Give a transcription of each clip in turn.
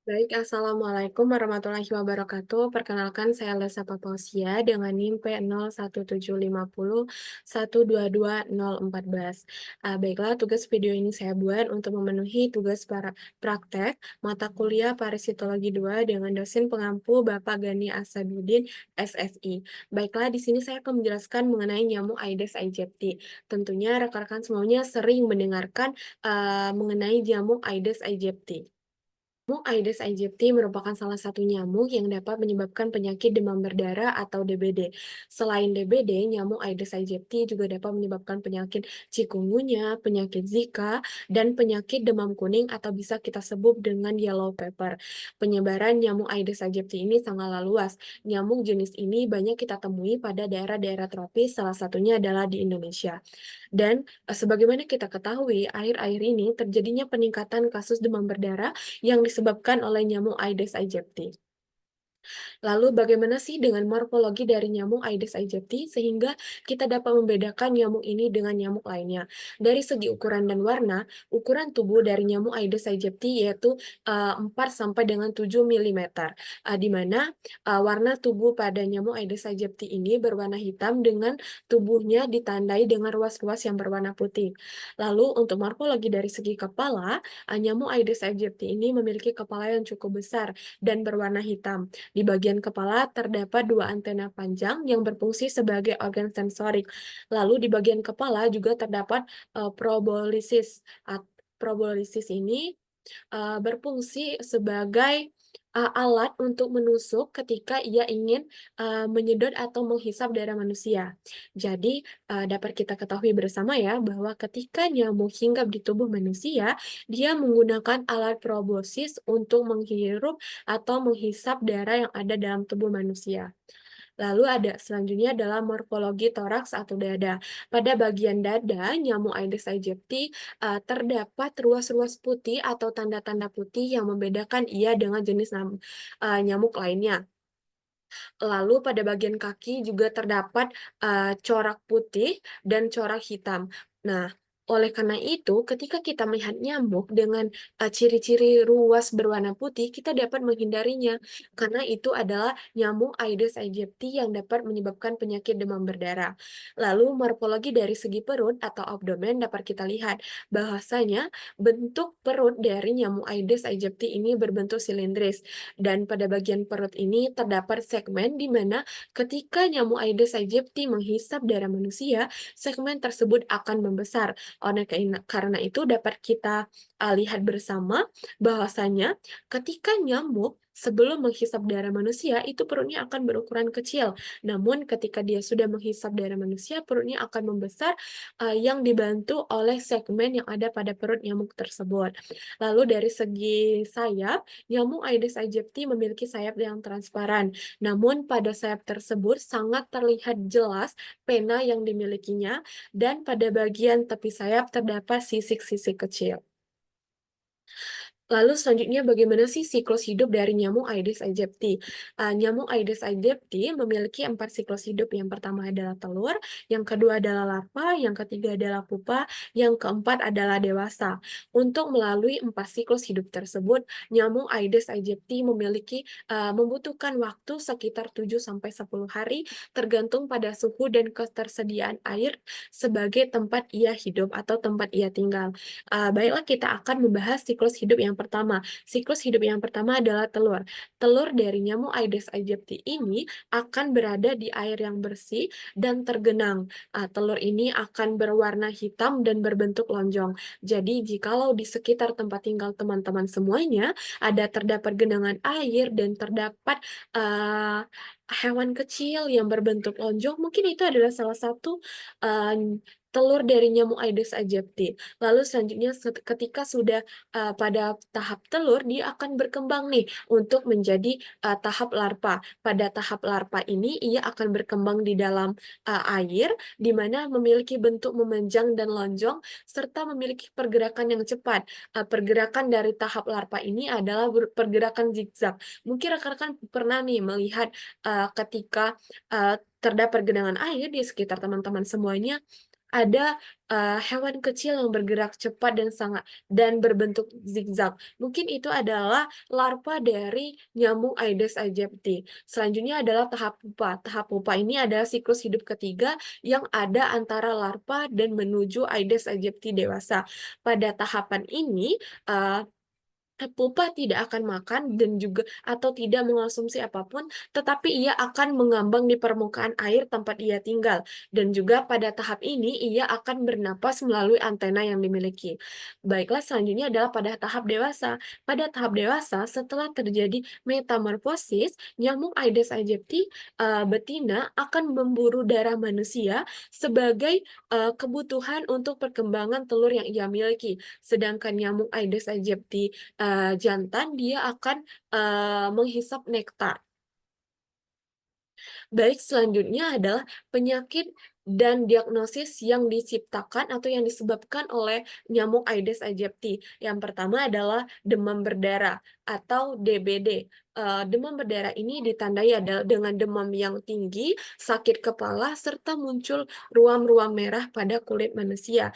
Baik, Assalamualaikum warahmatullahi wabarakatuh. Perkenalkan, saya Lesa Papausia dengan NIM P017501220014. Baiklah, tugas video ini saya buat untuk memenuhi tugas para praktek mata kuliah Parasitologi 2 dengan dosen pengampu Bapak Gani Asaduddin, SSI. Baiklah, di sini saya akan menjelaskan mengenai nyamuk Aedes aegypti. Tentunya rekan-rekan semuanya sering mendengarkan mengenai nyamuk Aedes aegypti. Nyamuk Aedes aegypti merupakan salah satu nyamuk yang dapat menyebabkan penyakit demam berdarah atau DBD. Selain DBD, nyamuk Aedes aegypti juga dapat menyebabkan penyakit chikungunya, penyakit Zika, dan penyakit demam kuning atau bisa kita sebut dengan yellow fever. Penyebaran nyamuk Aedes aegypti ini sangatlah luas. Nyamuk jenis ini banyak kita temui pada daerah-daerah tropis, salah satunya adalah di Indonesia. Dan sebagaimana kita ketahui, akhir-akhir ini terjadinya peningkatan kasus demam berdarah yang disebabkan oleh nyamuk Aedes aegypti. Lalu bagaimana sih dengan morfologi dari nyamuk Aedes aegypti sehingga kita dapat membedakan nyamuk ini dengan nyamuk lainnya? Dari segi ukuran dan warna, ukuran tubuh dari nyamuk Aedes aegypti yaitu 4 sampai dengan 7 milimeter, di mana warna tubuh pada nyamuk Aedes aegypti ini berwarna hitam dengan tubuhnya ditandai dengan ruas-ruas yang berwarna putih. Lalu untuk morfologi dari segi kepala, nyamuk Aedes aegypti ini memiliki kepala yang cukup besar dan berwarna hitam. Di bagian kepala terdapat dua antena panjang yang berfungsi sebagai organ sensorik. Lalu di bagian kepala juga terdapat probolisis. Probolisis ini berfungsi sebagai alat untuk menusuk ketika ia ingin menyedot atau menghisap darah manusia. Jadi, dapat kita ketahui bersama ya, bahwa ketika nyamuk hinggap di tubuh manusia, dia menggunakan alat proboscis untuk menghirup atau menghisap darah yang ada dalam tubuh manusia. Lalu ada selanjutnya adalah morfologi toraks atau dada. Pada bagian dada, nyamuk Aedes aegypti terdapat ruas-ruas putih atau tanda-tanda putih yang membedakan ia dengan jenis nyamuk lainnya. Lalu pada bagian kaki juga terdapat corak putih dan corak hitam. Nah, oleh karena itu, ketika kita melihat nyamuk dengan ciri-ciri ruas berwarna putih, kita dapat menghindarinya karena itu adalah nyamuk Aedes aegypti yang dapat menyebabkan penyakit demam berdarah. Lalu morfologi dari segi perut atau abdomen dapat kita lihat bahwasanya bentuk perut dari nyamuk Aedes aegypti ini berbentuk silindris. Dan pada bagian perut ini terdapat segmen di mana ketika nyamuk Aedes aegypti menghisap darah manusia, segmen tersebut akan membesar. Karena itu dapat kita lihat bersama bahwasanya ketika nyamuk sebelum menghisap darah manusia, itu perutnya akan berukuran kecil. Namun ketika dia sudah menghisap darah manusia, perutnya akan membesar yang dibantu oleh segmen yang ada pada perut nyamuk tersebut. Lalu dari segi sayap, nyamuk Aedes aegypti memiliki sayap yang transparan, namun pada sayap tersebut sangat terlihat jelas pena yang dimilikinya, dan pada bagian tepi sayap terdapat sisik-sisik kecil. Lalu selanjutnya bagaimana sih siklus hidup dari nyamuk Aedes aegypti? Nyamuk Aedes aegypti memiliki 4 siklus hidup. Yang pertama adalah telur, yang kedua adalah larva, yang ketiga adalah pupa, yang keempat adalah dewasa. Untuk melalui 4 siklus hidup tersebut, nyamuk Aedes aegypti membutuhkan waktu sekitar 7 sampai 10 hari tergantung pada suhu dan ketersediaan air sebagai tempat ia hidup atau tempat ia tinggal. Baiklah kita akan membahas siklus hidup yang pertama. Siklus hidup yang pertama adalah telur. Telur dari nyamuk Aedes aegypti ini akan berada di air yang bersih dan tergenang. Telur ini akan berwarna hitam dan berbentuk lonjong. Jadi jikalau di sekitar tempat tinggal teman-teman semuanya terdapat genangan air dan terdapat uh, hewan kecil yang berbentuk lonjong, mungkin itu adalah salah satu uh, telur dari nyamuk Aedes aegypti. Lalu selanjutnya ketika sudah pada tahap telur, dia akan berkembang nih untuk menjadi tahap larva. Pada tahap larva ini ia akan berkembang di dalam air, di mana memiliki bentuk memanjang dan lonjong serta memiliki pergerakan yang cepat. Pergerakan dari tahap larva ini adalah pergerakan zigzag. Mungkin rekan-rekan pernah nih melihat ketika terdapat genangan air di sekitar teman-teman semuanya, ada, hewan kecil yang bergerak cepat dan berbentuk zigzag. Mungkin itu adalah larva dari nyamuk Aedes aegypti. Selanjutnya adalah tahap pupa. Tahap pupa ini adalah siklus hidup ketiga yang ada antara larva dan menuju Aedes aegypti dewasa. Pada tahapan ini, eee pupa tidak akan makan dan juga atau tidak mengonsumsi apapun, tetapi ia akan mengambang di permukaan air tempat ia tinggal, dan juga pada tahap ini ia akan bernapas melalui antena yang dimiliki. Baiklah, selanjutnya adalah pada tahap dewasa. Pada tahap dewasa, setelah terjadi metamorfosis, nyamuk Aedes aegypti betina akan memburu darah manusia sebagai kebutuhan untuk perkembangan telur yang ia miliki. Sedangkan nyamuk Aedes aegypti jantan, dia akan, menghisap nektar. Baik, selanjutnya adalah penyakit dan diagnosis yang diciptakan atau yang disebabkan oleh nyamuk Aedes aegypti. Yang pertama adalah demam berdarah atau DBD. Demam berdarah ini ditandai dengan demam yang tinggi, sakit kepala, serta muncul ruam-ruam merah pada kulit manusia.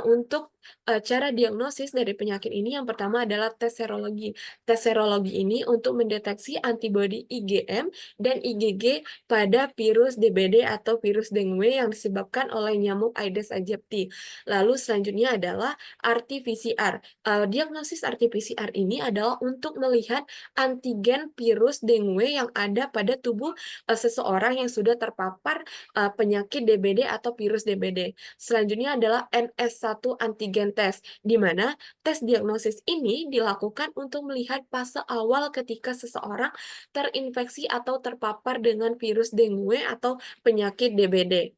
Untuk cara diagnosis dari penyakit ini yang pertama adalah tes serologi. Tes serologi ini untuk mendeteksi antibodi IgM dan IgG pada virus DBD atau virus dengue yang disebabkan oleh nyamuk Aedes aegypti. Lalu selanjutnya adalah RT-PCR. Diagnosis RT-PCR ini adalah untuk melihat antigen virus dengue yang ada pada tubuh seseorang yang sudah terpapar penyakit DBD atau virus DBD. Selanjutnya adalah NS1 antigen test, di mana tes diagnosis ini dilakukan untuk melihat fase awal ketika seseorang terinfeksi atau terpapar dengan virus dengue atau penyakit DBD.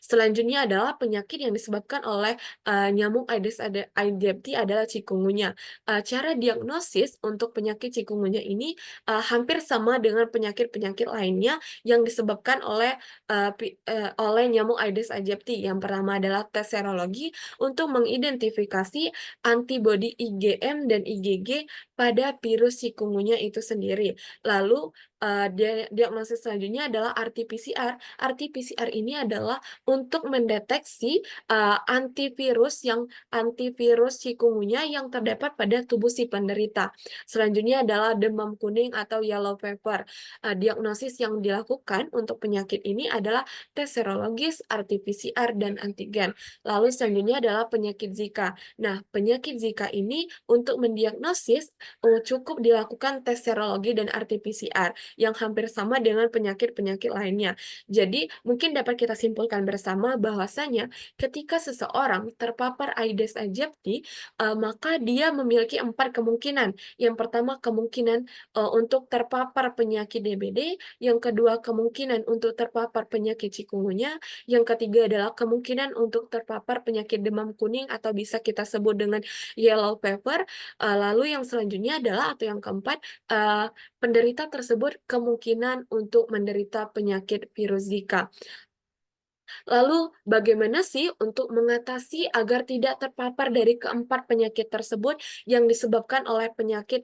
Selanjutnya adalah penyakit yang disebabkan oleh, nyamuk aegypti adalah chikungunya. Cara diagnosis untuk penyakit chikungunya ini, hampir sama dengan penyakit-penyakit lainnya yang disebabkan oleh nyamuk Aedes aegypti. Yang pertama adalah tes serologi untuk mengidentifikasi antibodi IgM dan IgG pada virus chikungunya itu sendiri. Lalu, diagnosis selanjutnya adalah RT-PCR. RT-PCR ini adalah untuk mendeteksi, antivirus chikungunya yang terdapat pada tubuh si penderita. Selanjutnya adalah demam kuning atau yellow fever. Diagnosis yang dilakukan untuk penyakit ini adalah tes serologis, RT-PCR, dan antigen. Lalu selanjutnya adalah penyakit Zika. Nah, penyakit Zika ini untuk mendiagnosis, cukup dilakukan tes serologi dan RT-PCR yang hampir sama dengan penyakit-penyakit lainnya. Jadi, mungkin dapat kita simpulkan bersama bahwasanya ketika seseorang terpapar Aedes aegypti, maka dia memiliki 4 kemungkinan. Yang pertama kemungkinan, untuk terpapar penyakit DBD, yang kedua kemungkinan untuk terpapar penyakit chikungunya, yang ketiga adalah kemungkinan untuk terpapar penyakit demam kuning atau bisa kita sebut dengan yellow fever, lalu yang selanjutnya adalah atau yang keempat, penderita tersebut kemungkinan untuk menderita penyakit virus Zika. Lalu, bagaimana sih untuk mengatasi agar tidak terpapar dari keempat penyakit tersebut yang disebabkan oleh penyakit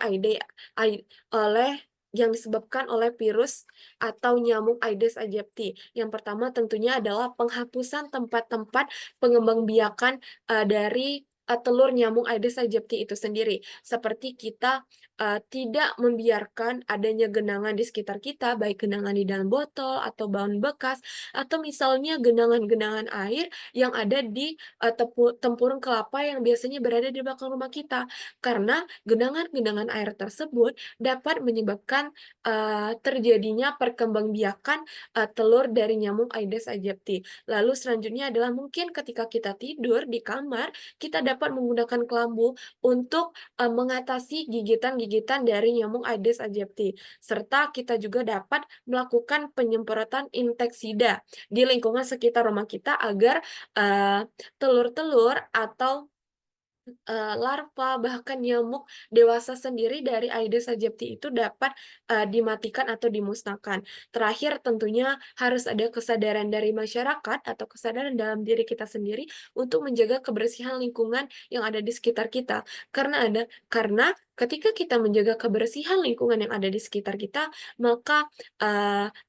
yang disebabkan oleh virus atau nyamuk Aedes aegypti? Yang pertama tentunya adalah penghapusan tempat-tempat pengembangbiakan dari telur nyamuk Aedes aegypti itu sendiri. Seperti kita tidak membiarkan adanya genangan di sekitar kita, baik genangan di dalam botol atau bahan bekas atau misalnya genangan-genangan air yang ada di, tempurung kelapa yang biasanya berada di belakang rumah kita. Karena genangan-genangan air tersebut dapat menyebabkan, terjadinya perkembangbiakan, telur dari nyamuk Aedes aegypti. Lalu selanjutnya adalah mungkin ketika kita tidur di kamar, kita dapat menggunakan kelambu untuk, mengatasi gigitan-gigitan dari nyamuk Aedes aegypti. Serta kita juga dapat melakukan penyemprotan inseksida di lingkungan sekitar rumah kita agar, telur-telur atau Larva, bahkan nyamuk dewasa sendiri dari Aedes aegypti itu dapat, dimatikan atau dimusnahkan. Terakhir tentunya harus ada kesadaran dari masyarakat atau kesadaran dalam diri kita sendiri untuk menjaga kebersihan lingkungan yang ada di sekitar kita. Karena ketika kita menjaga kebersihan lingkungan yang ada di sekitar kita, maka,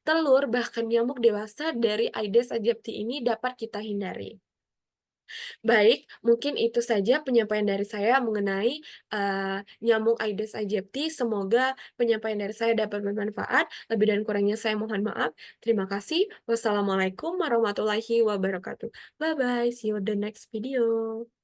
telur bahkan nyamuk dewasa dari Aedes aegypti ini dapat kita hindari. Baik, mungkin itu saja penyampaian dari saya mengenai, nyamuk Aedes aegypti. Semoga penyampaian dari saya dapat bermanfaat. Lebih dan kurangnya saya mohon maaf. Terima kasih. Wassalamualaikum warahmatullahi wabarakatuh. Bye-bye, see you on the next video.